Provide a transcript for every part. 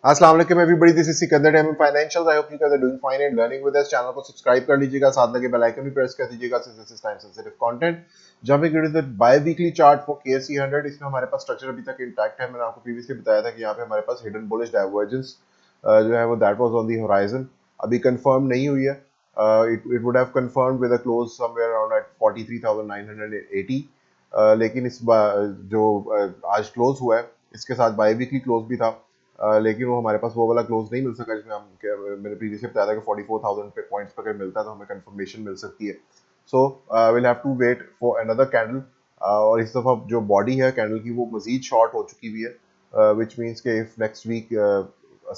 अस्सलाम वालेकुम everybody, this is Sikandar time financial. I hope you guys are doing fine and learning with us. Channel को subscribe कर लीजिएगा, साथ लगे बेल आइकन भी प्रेस कर दीजिएगा since this is time sensitive content. Jumping into the biweekly chart for KSE 100। इसमें हमारे पास स्ट्रक्चर अभी तक इंटैक्ट है। मैंने आपको प्रीवियसली बताया था कि यहाँ पे हमारे पास हिडन बुलिश डाइवर्जेंस जो है वो that was on the horizon, अभी कंफर्म नहीं हुई है। It would have confirmed with a close somewhere around at 43,980। लेकिन इस बार जो आज क्लोज हुआ है इसके साथ बाय वीकली क्लोज भी था। लेकिन वो हमारे पास वो वाला क्लोज नहीं मिल सका जिसमें मैंने प्रीवियसली बताया था कि 44,000 पे पॉइंट्स पर अगर मिलता है तो हमें कंफर्मेशन मिल सकती है। So will have to wait for another candle. और इस दफ़ा जो बॉडी है कैंडल की वो मजीद शॉर्ट हो चुकी हुई है, विच मीन्स कि if next week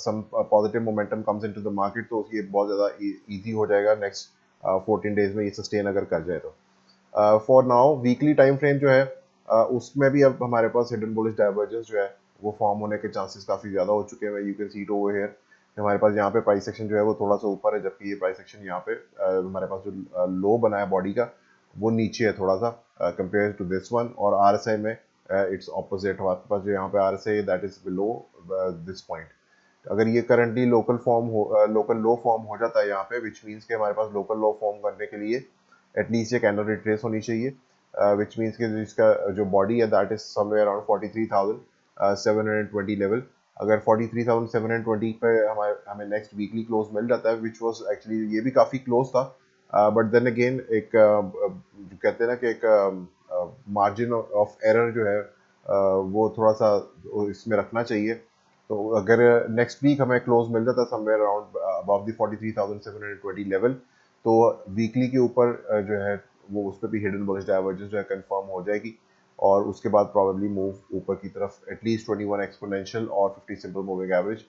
some positive momentum comes into the market तो ये बहुत ज़्यादा ईजी हो जाएगा नेक्स्ट 14 डेज में ये सस्टेन अगर कर जाए तो। For now weekly time frame जो है उसमें भी अब हमारे पास हिडन बुलिश डाइवर्जेंस जो है वो फॉर्म होने के चांसेस काफ़ी ज़्यादा हो चुके हैं। You can see it over here. हमारे पास यहाँ पे प्राइस सेक्शन जो है वो थोड़ा सा ऊपर है, जबकि ये प्राइस सेक्शन यहाँ पे हमारे पास जो लो बना है बॉडी का वो नीचे है थोड़ा सा कंपेयर टू दिस वन। और RSI में इट्स ऑपोजिट। हमारे पास जो यहाँ पे RSI that is below this point. अगर ये करंटली लोकल फॉर्म हो लोकल लो फॉर्म हो जाता है यहाँ पे, विच मीन्स कि हमारे पास लोकल लो फॉर्म करने के लिए एटलीस्ट ये कैंडल रिट्रेस होनी चाहिए, विच मीन्स कि इसका जो बॉडी है that is somewhere around 43,720 level. अगर 43,720 पे हमारे हमें नेक्स्ट वीकली क्लोज मिल जाता है, विच वाज एक्चुअली ये भी काफ़ी क्लोज था, बट देन अगेन एक जो कहते हैं ना कि एक मार्जिन ऑफ एरर जो है वो थोड़ा सा इसमें रखना चाहिए। तो अगर नेक्स्ट वीक हमें क्लोज मिल जाता है somewhere around above the 43,720 level, तो वीकली के ऊपर जो है वो उस पर भी हिडन बुलिश डाइवर्जेंस जो है कंफर्म हो जाएगी। और उसके बाद प्रॉब्लली मूव ऊपर की तरफ एटलीस्ट 21 एक्सपोनेंशियल और 50 सिंपल मूविंग एवरेज,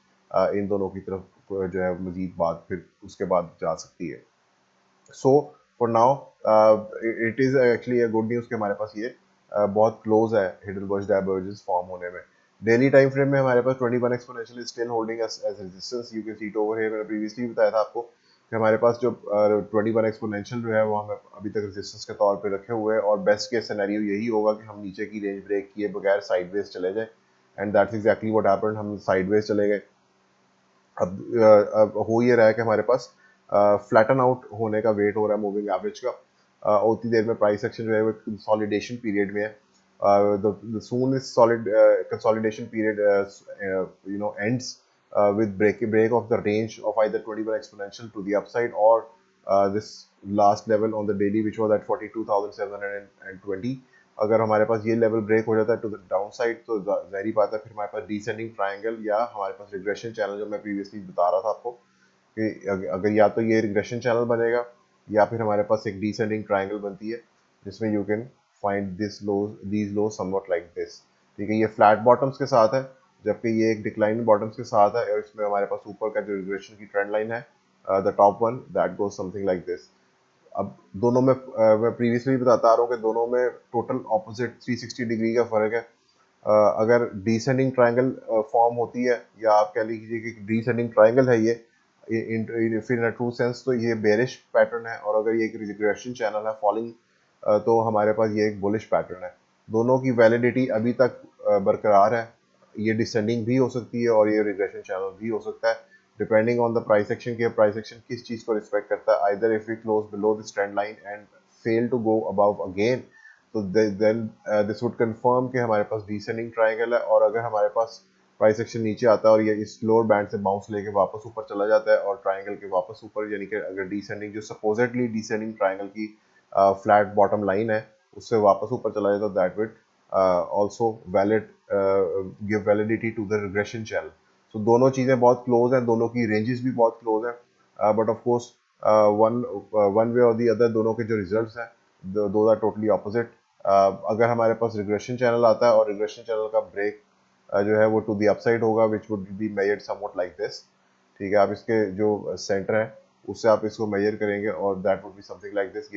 इन दोनों की तरफ जो है मजीद बात फिर उसके बाद जा सकती है। So for now it is actually a good news कि हमारे पास ये बहुत क्लोज है हिडन बुलिश डाइवर्जेंस फॉर्म होने में। डेली टाइम फ्रेम में हमारे पास 21 exponential is still holding as resistance. You can see it over here. मैंने प्रीवियसली बताया था आपको कि हमारे पास जो 21 एक्सपोनेंशियल जो है वो हम अभी तक रेजिस्टेंस के तौर पे रखे हुए हैं, और बेस्ट केस सिनेरियो यही होगा कि हम नीचे की रेंज ब्रेक किए बगैर साइडवेज चले जाए। And that's exactly what happened, हम साइडवेज चले गए। अब हो ये रहा है कि हमारे पास फ्लैटन आउट होने का वेट हो रहा है मूविंग एवरेज का। उतनी देर में प्राइस एक्शन जो है वो कंसोलिडेशन पीरियड में है। the soon is solid consolidation period ends with break of the range of either 21 exponential to the upside or this last level on the daily which was at 42,720। अगर हमारे पास ये level break हो जाता है to the down side तो जाहिर बात है फिर हमारे पास डिसेंडिंग ट्रायंगल या हमारे पास रिग्रेशन चैनल जो मैं प्रीवियसली बता रहा था आपको कि अगर या तो ये रिग्रेशन चैनल बनेगा या फिर हमारे पास एक डिसेंडिंग ट्रायंगल बनती है जिसमें you can find these low somewhat like this. ठीक है, ये फ्लैट बॉटम्स के साथ है, जबकि ये एक डिक्लाइन बॉटम्स के साथ है, और इसमें हमारे पास ऊपर का जो रिग्रेशन की ट्रेंड लाइन है the top one that goes something like this. अब दोनों में मैं प्रीवियसली बताता आ रहा हूँ कि दोनों में टोटल ऑपोजिट 360 डिग्री का फर्क है। अगर डिसेंडिंग ट्रायंगल फॉर्म होती है या आप कह लीजिए कि डिसेंडिंग ट्रायंगल है ये इन ट्रू सेंस, तो ये बेरिश पैटर्न है, और अगर ये एक रिग्रेशन चैनल है फॉलिंग तो हमारे पास ये एक बुलिश पैटर्न है। दोनों की वैलिडिटी अभी तक बरकरार है। ये डिसेंडिंग भी हो सकती है और ये रिग्रेशन चैनल भी हो सकता है, depending on the price action कि प्राइस एक्शन किस चीज़ को रिस्पेक्ट करता है। Either if we close below this trend line and fail to go above again, तो देन दिस वुड कंफर्म कि हमारे पास डिसेंडिंग ट्रायंगल है। और अगर हमारे पास प्राइस एक्शन नीचे आता है और ये इस लोअर बैंड से बाउंस लेके वापस ऊपर चला जाता है और ट्रायंगल के वापस ऊपर, यानी कि अगर डिसेंडिंग जो सपोजिटली डिसेंडिंग ट्रायंगल की फ्लैट बॉटम लाइन है उससे वापस ऊपर चला जाता है, that with also valid give validity to the regression channel. So दोनों चीज़ें बहुत क्लोज हैं, दोनों की रेंजेस भी बहुत क्लोज हैं, but of course one one way और दी अदर दोनों के जो रिजल्ट्स हैं दो आर टोटली ऑपोजिट। अगर हमारे पास रिग्रेशन चैनल आता है और रिग्रेशन चैनल का ब्रेक जो है वो टू दी अपसाइड होगा which would be measured somewhat like this. ठीक है, आप इसके जो सेंटर है उससे आप इसको मेजर करेंगे और that would be something like this,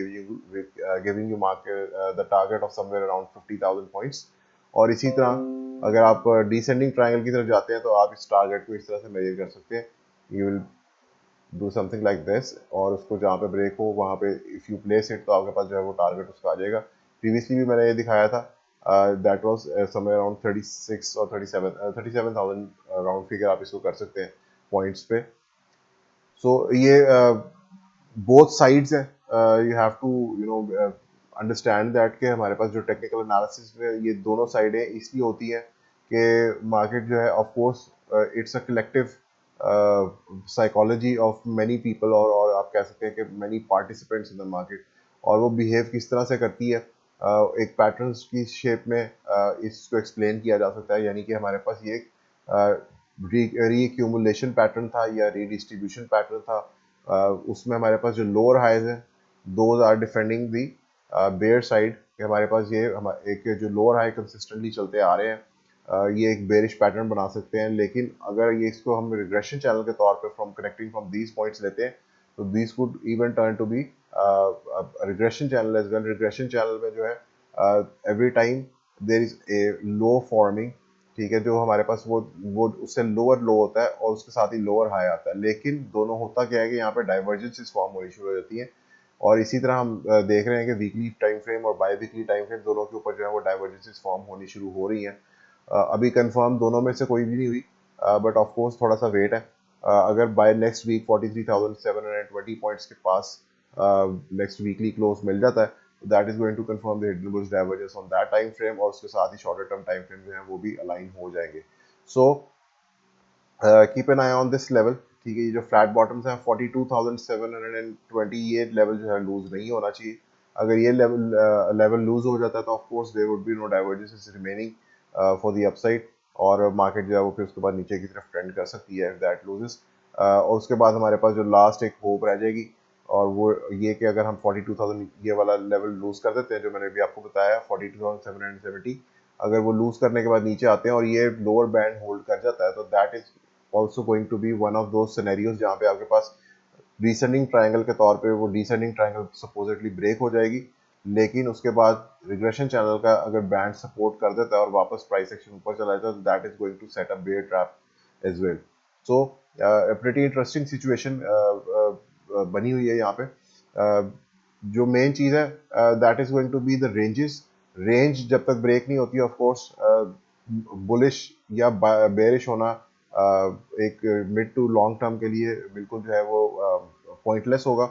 giving you market the target of somewhere around 50,000 points. और इसी तरह अगर आप डिसेंडिंग ट्रायंगल की तरफ जाते हैं तो आप इस टारगेट को इस तरह से मेजर कर सकते हैं। You will do something like this, और उसको जहाँ पे ब्रेक हो वहाँ पे इफ़ यू प्लेस इट तो आपके पास जो है वो टारगेट उसका आ जाएगा। प्रीवियसली भी मैंने ये दिखाया था दैट वाज समवेयर अराउंड 36 और 37,000 राउंड फिगर आप इसको कर सकते हैं पॉइंट्स पे। सो ये बोथ साइड्स है, you have to you know understand that कि हमारे पास जो टेक्निकल एनालिसिस में ये दोनों साइडें इसलिए होती हैं कि मार्केट जो है of course it's a collective psychology of many people, और आप कह सकते हैं कि many participants in the market, और वो बिहेव किस तरह से करती है एक पैटर्न्स की शेप में इसको एक्सप्लेन किया जा सकता है। यानी कि हमारे पास ये रीएक्यूमुलेशन पैटर्न था या रीडिस्ट्रीब्यूशन पैटर्न था, उसमें हमारे पास जो लोअर हाइज हैं those are defending the bear side. हमारे पास ये एक जो लोअर हाई कंसिस्टेंटली चलते आ रहे हैं, ये एक बेरिश पैटर्न बना सकते हैं। लेकिन अगर ये इसको हम रिग्रेशन चैनल के तौर पे from connecting from these points लेते हैं तो these could even turn to be regression channel as well. Regression channel में जो है every time there is a low forming, ठीक है, जो हमारे पास वो उससे लोअर लो होता है और उसके साथ ही लोअर हाई आता है। लेकिन दोनों होता क्या है कि यहाँ पे डाइवर्जेंसेस फॉर्म होनी शुरू हो जाती हैं, और इसी तरह हम देख रहे हैं कि वीकली टाइम फ्रेम और बाई वीकली टाइम फ्रेम दोनों के ऊपर जो है वो डाइवर्जेंसेस फॉर्म होनी शुरू हो रही हैं। अभी कंफर्म दोनों में से कोई भी नहीं हुई, बट ऑफ कोर्स थोड़ा सा वेट है। अगर बाय नेक्स्ट वीक 43,720 पॉइंट्स के पास नेक्स्ट वीकली क्लोज मिल जाता है तो that is going to confirm the hidden bulls divergence on that time frame, और उसके साथ ही शॉर्टर टर्म टाइम फ्रेम जो है वो भी अलाइन हो जाएंगे। So keep an eye on this level, ठीक है। ये जो फ्लैट बॉटम्स हैं 42,720, ये लेवल जो है लूज नहीं होना चाहिए। अगर ये लेवल लूज हो जाता है तो of course there would be no divergences remaining for the upside, और मार्केट जो है वो फिर उसके बाद नीचे की तरफ ट्रेंड कर सकती है इफ दैट लूजेस। और उसके बाद हमारे पास जो लास्ट एक होप रह जाएगी, और वो ये कि अगर हम 42,000 ये वाला लेवल लूज कर देते हैं जो मैंने अभी आपको बताया 42,770, अगर वो लूज करने के बाद नीचे आते हैं और ये लोअर बैंड होल्ड कर जाता है तो that is also going to be one of those scenarios जहाँ पे आपके पास डिसेंडिंग ट्रायंगल के तौर पे वो डिसेंडिंग ट्रायंगल सपोजिटली ब्रेक हो जाएगी। लेकिन उसके बाद रिग्रेशन चैनल का अगर बैंड सपोर्ट कर देता है और वापस प्राइस एक्शन ऊपर चला जाता है तो that is going to set a bear trap as well. So pretty interesting situation बनी हुई है यहाँ पे। जो मेन चीज़ है that is going to be the ranges. Range जब तक ब्रेक नहीं होती ऑफ कोर्स बुलिश या बेरिश होना एक मिड टू लॉन्ग टर्म के लिए बिल्कुल जो है वो पॉइंटलेस होगा।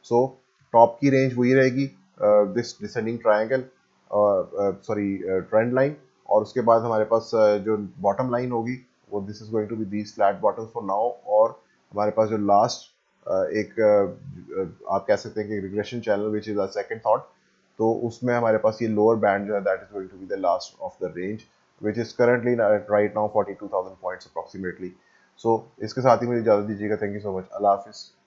सो टॉप की रेंज वही रहेगी this descending triangle, sorry trend line, और उसके बाद हमारे पास जो बॉटम लाइन होगी वो this is going to be these flat bottoms for now. और हमारे पास जो लास्ट एक आप कह सकते हैं कि regression channel which is a second thought, तो उसमें हमारे पास ये लोअर बैंड जो है that is going to be the last of the range which is currently right now 42,000 points approximately. So इसके साथ ही मुझे इजाजत दीजिएगा। Thank you so much. अल्लाह हाफिज़।